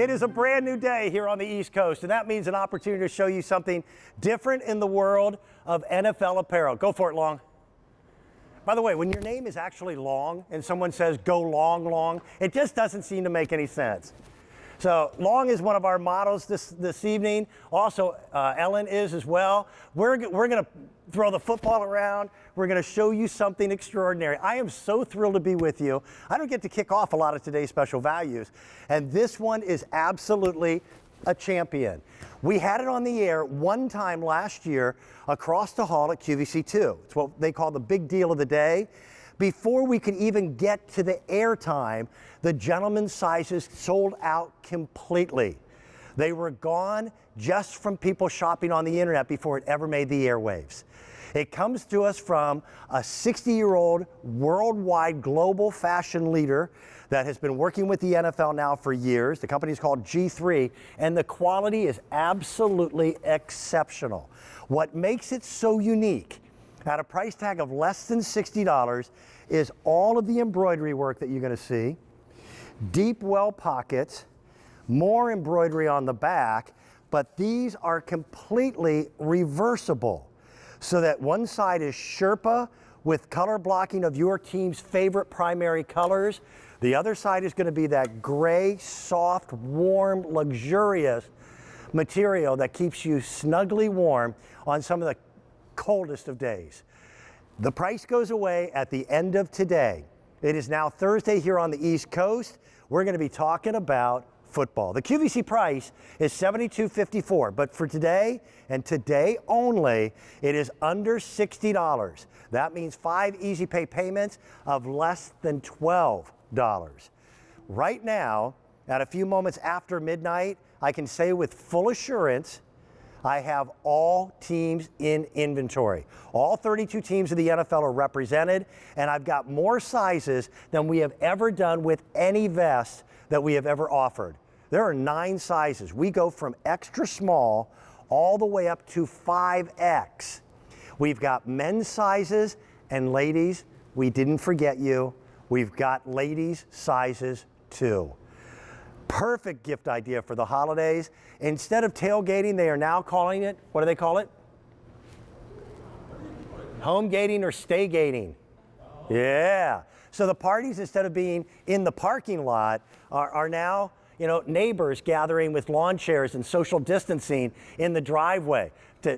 It is a brand new day here on the East Coast, and that means an opportunity to show you something different in the world of NFL apparel. Go for it, Long. By the way, when your name is actually Long and someone says go long, long, it just doesn't seem to make any sense. So Long is one of our models this evening. Also, Ellen is as well. We're going to throw the football around. We're going to show you something extraordinary. I am so thrilled to be with you. I don't get to kick off a lot of today's special values, and this one is absolutely a champion. We had it on the air one time last year across the hall at QVC2. It's what they call the big deal of the day. Before we could even get to the airtime, the gentlemen's sizes sold out completely. They were gone just from people shopping on the internet before it ever made the airwaves. It comes to us from a 60-year-old worldwide global fashion leader that has been working with the NFL now for years. The company is called G3, and the quality is absolutely exceptional. What makes it so unique at a price tag of less than $60 is all of the embroidery work that you're going to see, deep well pockets, more embroidery on the back, but these are completely reversible so that one side is Sherpa with color blocking of your team's favorite primary colors. The other side is going to be that gray, soft, warm, luxurious material that keeps you snugly warm on some of the coldest of days. The price goes away at the end of today. It is now Thursday here on the East Coast. We're going to be talking about football. The QVC price is $72.54, but for today and today only, it is under $60. That means 5 easy pay payments of less than $12. Right now, at a few moments after midnight, I can say with full assurance, I have all teams in inventory. All 32 teams of the NFL are represented, and I've got more sizes than we have ever done with any vest that we have ever offered. There are 9 sizes. We go from extra small all the way up to 5X. We've got men's sizes, and ladies, we didn't forget you. We've got ladies' sizes too. Perfect gift idea for the holidays. Instead of tailgating, they are now calling it, what do they call it? Homegating or staygating. Yeah. So the parties, instead of being in the parking lot, are now, you know, neighbors gathering with lawn chairs and social distancing in the driveway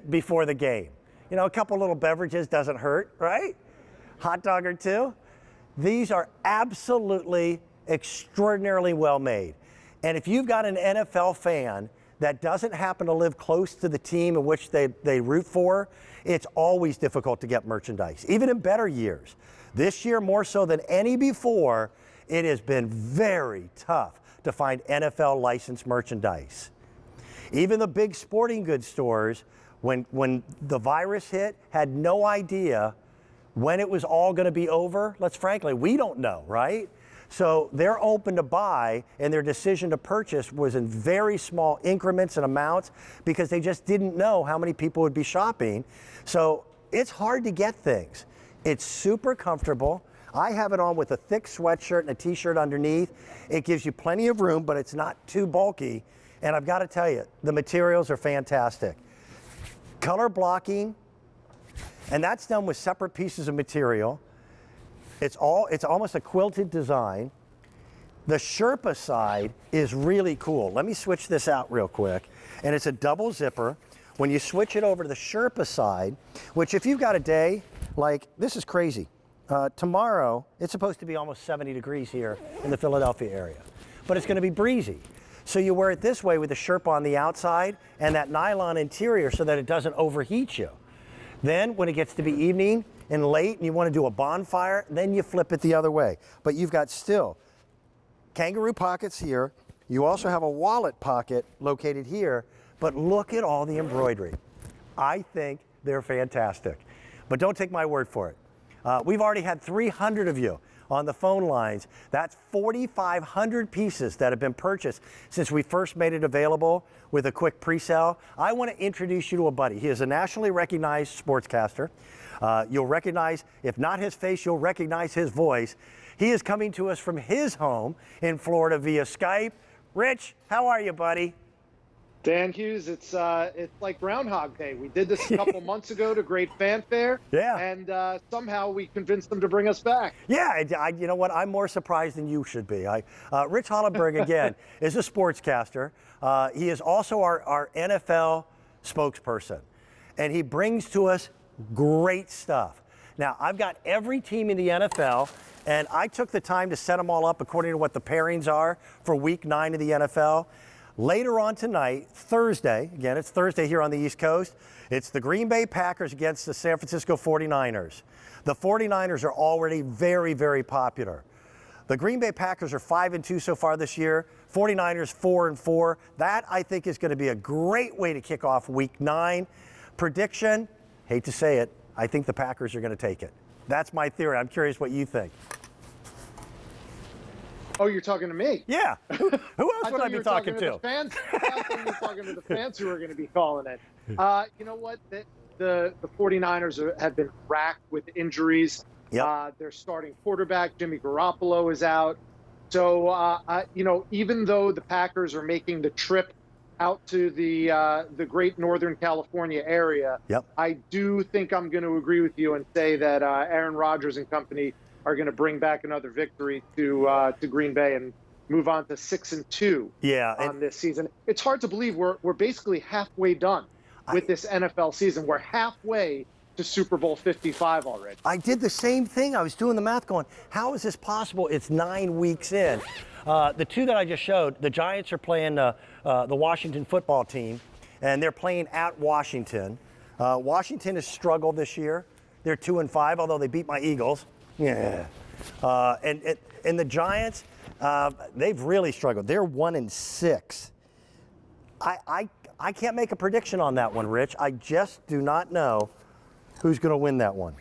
before the game. You know, a couple little beverages doesn't hurt, right? Hot dog or two. These are absolutely extraordinarily well made. And if you've got an NFL fan that doesn't happen to live close to the team in which they root for, it's always difficult to get merchandise, even in better years. This year, more so than any before, it has been very tough to find NFL licensed merchandise. Even the big sporting goods stores, when the virus hit, had no idea when it was all going to be over. Let's frankly, we don't know, right? So they're open to buy, and their decision to purchase was in very small increments and amounts because they just didn't know how many people would be shopping. So it's hard to get things. It's super comfortable. I have it on with a thick sweatshirt and a t-shirt underneath. It gives you plenty of room, but it's not too bulky. And I've got to tell you, the materials are fantastic. Color blocking, and that's done with separate pieces of material. It's almost a quilted design. The Sherpa side is really cool. Let me switch this out real quick. And it's a double zipper. When you switch it over to the Sherpa side, which if you've got a day, like this is crazy. Tomorrow, it's supposed to be almost 70 degrees here in the Philadelphia area, but it's going to be breezy. So you wear it this way with the Sherpa on the outside and that nylon interior so that it doesn't overheat you. Then when it gets to be evening and late and you want to do a bonfire, then you flip it the other way. But you've got still kangaroo pockets here. You also have a wallet pocket located here, but look at all the embroidery. I think they're fantastic. But don't take my word for it. We've already had 300 of you on the phone lines. That's 4,500 pieces that have been purchased since we first made it available with a quick pre-sale. I want to introduce you to a buddy. He is a nationally recognized sportscaster. You'll recognize, if not his face, you'll recognize his voice. He is coming to us from his home in Florida via Skype. Rich, how are you, buddy? Dan Hughes, it's like Groundhog Day. We did this a couple months ago to great fanfare, Yeah. and somehow we convinced them to bring us back. Yeah, you know what? I'm more surprised than you should be. Rich Hollenberg, again, is a sportscaster. He is also our NFL spokesperson, and he brings to us great stuff. Now, I've got every team in the NFL, and I took the time to set them all up according to what the pairings are for Week 9 of the NFL. Later on tonight, Thursday, again, it's Thursday here on the East Coast, it's the Green Bay Packers against the San Francisco 49ers. The 49ers are already very, very popular. The Green Bay Packers are 5-2 so far this year, 49ers 4-4. That, I think, is going to be a great way to kick off Week 9. Prediction, hate to say it, I think the Packers are going to take it. That's my theory. I'm curious what you think. Oh, you're talking to me? Yeah. Who else would I be talking to? The fans. I thought you were talking to the fans who are going to be calling it. You know what? The 49ers have been racked with injuries. Yep. Their starting quarterback, Jimmy Garoppolo, is out. So, even though the Packers are making the trip out to the great Northern California area, yep, I do think I'm going to agree with you and say that Aaron Rodgers and company are going to bring back another victory to Green Bay and move on to 6-2 on this season. It's hard to believe we're basically halfway done with this NFL season. We're halfway to Super Bowl 55 already. I did the same thing. I was doing the math going, how is this possible? It's 9 weeks in. The two that I just showed, the Giants are playing the Washington football team, and they're playing at Washington. Washington has struggled this year. They're 2-5, although they beat my Eagles. Yeah. And the Giants, they've really struggled. They're 1-6. I can't make a prediction on that one, Rich. I just do not know who's going to win that one.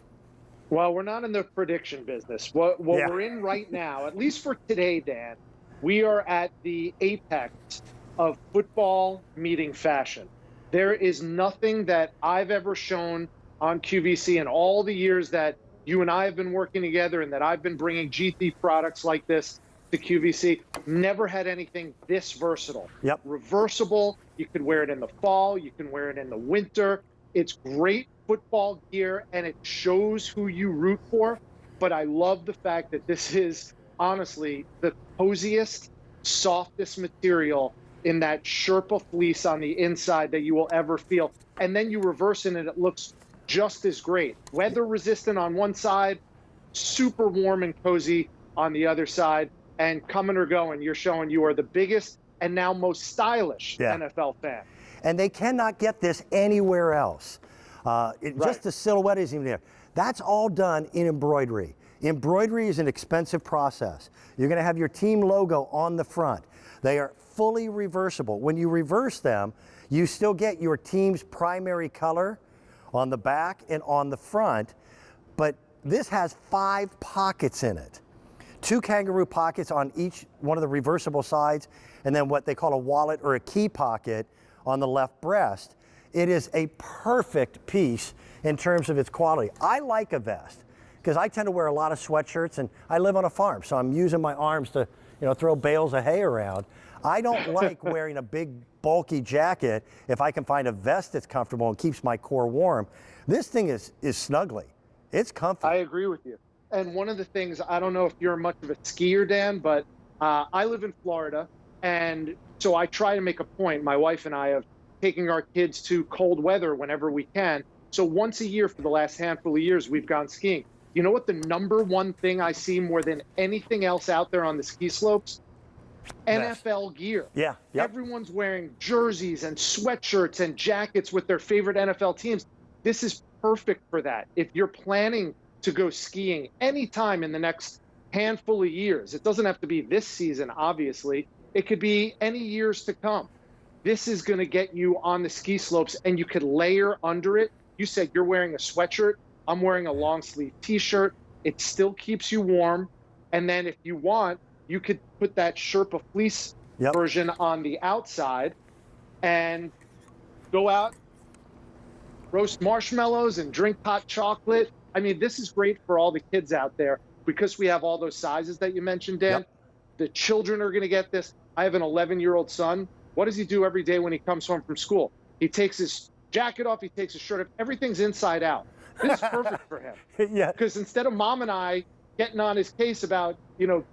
Well, we're not in the prediction business. What we're in right now, at least for today, Dan, we are at the apex of football meeting fashion. There is nothing that I've ever shown on QVC in all the years that you and I have been working together and that I've been bringing GT products like this to QVC. Never had anything this versatile. Yep. Reversible. You could wear it in the fall. You can wear it in the winter. It's great football gear, and it shows who you root for. But I love the fact that this is honestly the coziest, softest material in that Sherpa fleece on the inside that you will ever feel. And then you reverse it and it looks just as great. Weather resistant on one side, super warm and cozy on the other side. And coming or going, you're showing you are the biggest and now most stylish NFL fan. And they cannot get this anywhere else. Just the silhouette isn't even there. That's all done in embroidery. Embroidery is an expensive process. You're going to have your team logo on the front. They are fully reversible. When you reverse them, you still get your team's primary color on the back and on the front, but this has 5 pockets in it. 2 kangaroo pockets on each one of the reversible sides, and then what they call a wallet or a key pocket on the left breast. It is a perfect piece in terms of its quality. I like a vest because I tend to wear a lot of sweatshirts, and I live on a farm, so I'm using my arms to throw bales of hay around. I don't like wearing a big bulky jacket if I can find a vest that's comfortable and keeps my core warm. This thing is snuggly. It's comfy. I agree with you. And one of the things, I don't know if you're much of a skier, Dan, but I live in Florida, and so I try to make a point, my wife and I, of taking our kids to cold weather whenever we can. So once a year for the last handful of years, we've gone skiing. You know what the number one thing I see more than anything else out there on the ski slopes? NFL gear. Yeah. Yep. Everyone's wearing jerseys and sweatshirts and jackets with their favorite NFL teams. This is perfect for that. If you're planning to go skiing anytime in the next handful of years, it doesn't have to be this season, obviously. It could be any years to come. This is going to get you on the ski slopes, and you could layer under it. You said you're wearing a sweatshirt. I'm wearing a long sleeve t-shirt. It still keeps you warm. And then if you want, you could put that Sherpa fleece version on the outside and go out, roast marshmallows and drink hot chocolate. I mean, this is great for all the kids out there because we have all those sizes that you mentioned, Dan. The children are going to get this. I have an 11-year-old son. What does he do every day when he comes home from school? He takes his jacket off. He takes his shirt off. Everything's inside out. This is perfect for him. Yeah. Because instead of mom and I getting on his case about,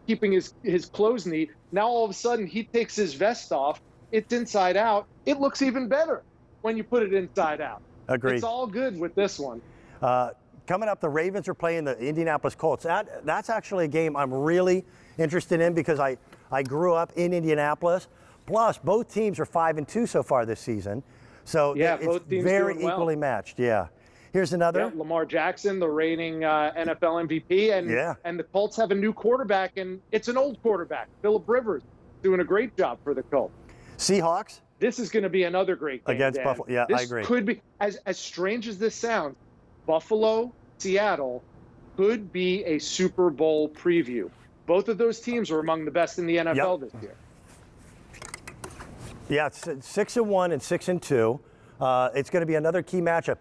keeping his clothes neat, now all of a sudden he takes his vest off. It's inside out. It looks even better when you put it inside out. Agreed. It's all good with this one. Coming up, the Ravens are playing the Indianapolis Colts. That's actually a game I'm really interested in because I grew up in Indianapolis. Plus, both teams are 5-2 so far this season. So yeah, it's both teams very doing well. equally matched. Yeah. Here's another. Yeah, Lamar Jackson, the reigning NFL MVP, and the Colts have a new quarterback, and it's an old quarterback, Phillip Rivers, doing a great job for the Colts. Seahawks. This is going to be another great game Against Dan. Buffalo. Yeah, this I agree. Could be, as strange as this sounds, Buffalo, Seattle could be a Super Bowl preview. Both of those teams are among the best in the NFL this year. Yeah, it's 6-1 and 6-2. It's going to be another key matchup.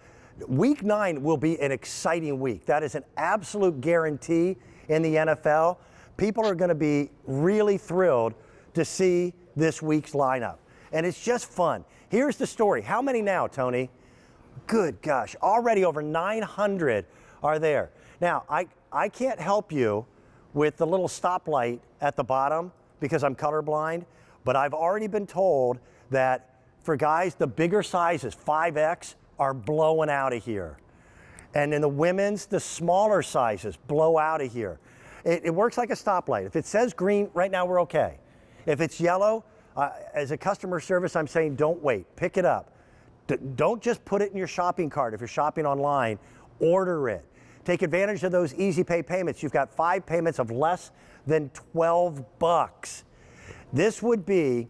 Week 9 will be an exciting week. That is an absolute guarantee in the NFL. People are going to be really thrilled to see this week's lineup. And it's just fun. Here's the story. How many now, Tony? Good gosh, already over 900 are there. Now, I can't help you with the little stoplight at the bottom because I'm colorblind, but I've already been told that for guys, the bigger sizes, 5X, are blowing out of here. And in the women's, the smaller sizes blow out of here. It works like a stoplight. If it says green, right now we're okay. If it's yellow, as a customer service, I'm saying don't wait. Pick it up. Don't just put it in your shopping cart. If you're shopping online, order it. Take advantage of those easy pay payments. You've got 5 payments of less than $12. This would be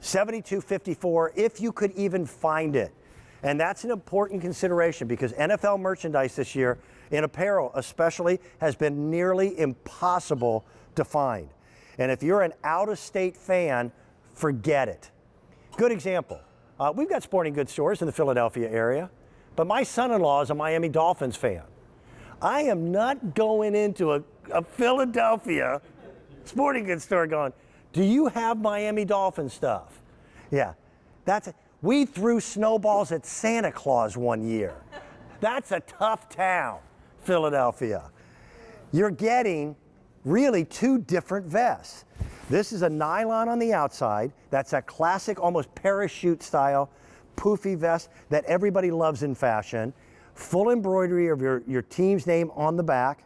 $72.54 if you could even find it. And that's an important consideration because NFL merchandise this year, in apparel especially, has been nearly impossible to find. And if you're an out-of-state fan, forget it. Good example. We've got sporting goods stores in the Philadelphia area, but my son-in-law is a Miami Dolphins fan. I am not going into a Philadelphia sporting goods store going, do you have Miami Dolphins stuff? Yeah, we threw snowballs at Santa Claus one year. That's a tough town, Philadelphia. You're getting really 2 different vests. This is a nylon on the outside. That's a classic, almost parachute style, poofy vest that everybody loves in fashion. Full embroidery of your team's name on the back.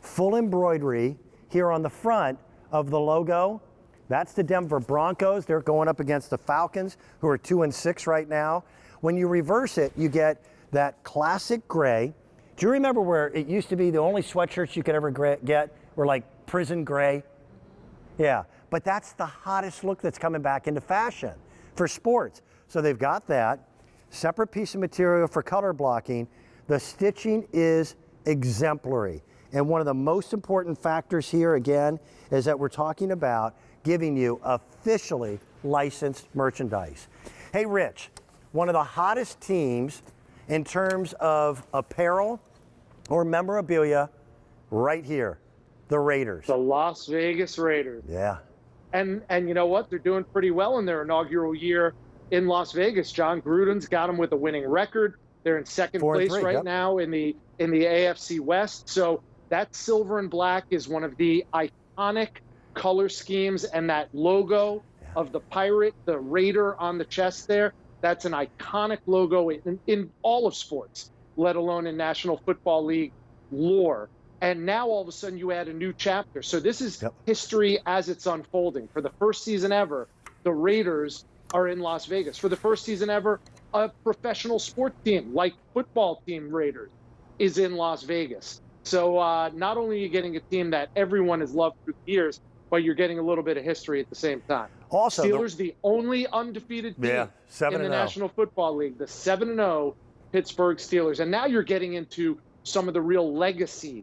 Full embroidery here on the front of the logo. That's the Denver Broncos. They're going up against the Falcons, who are 2-6 right now. When you reverse it, you get that classic gray. Do you remember where it used to be the only sweatshirts you could ever get were like prison gray? Yeah, but that's the hottest look that's coming back into fashion for sports. So they've got that. Separate piece of material for color blocking. The stitching is exemplary. And one of the most important factors here, again, is that we're talking about giving you officially licensed merchandise. Hey, Rich, one of the hottest teams in terms of apparel or memorabilia right here, the Raiders. The Las Vegas Raiders. Yeah. And you know what? They're doing pretty well in their inaugural year in Las Vegas. John Gruden's got them with a winning record. They're in second place right now in the AFC West. So that silver and black is one of the iconic color schemes, and that logo of the pirate, the raider on the chest there, that's an iconic logo in all of sports, let alone in National Football League lore. And now all of a sudden you add a new chapter. So this is history as it's unfolding. For the first season ever, the Raiders are in Las Vegas. For the first season ever, a professional sports team like football team Raiders is in Las Vegas. So not only are you getting a team that everyone has loved for years, but you're getting a little bit of history at the same time. Also, Steelers, the only undefeated team in the National Football League, the 7-0 Pittsburgh Steelers. And now you're getting into some of the real legacy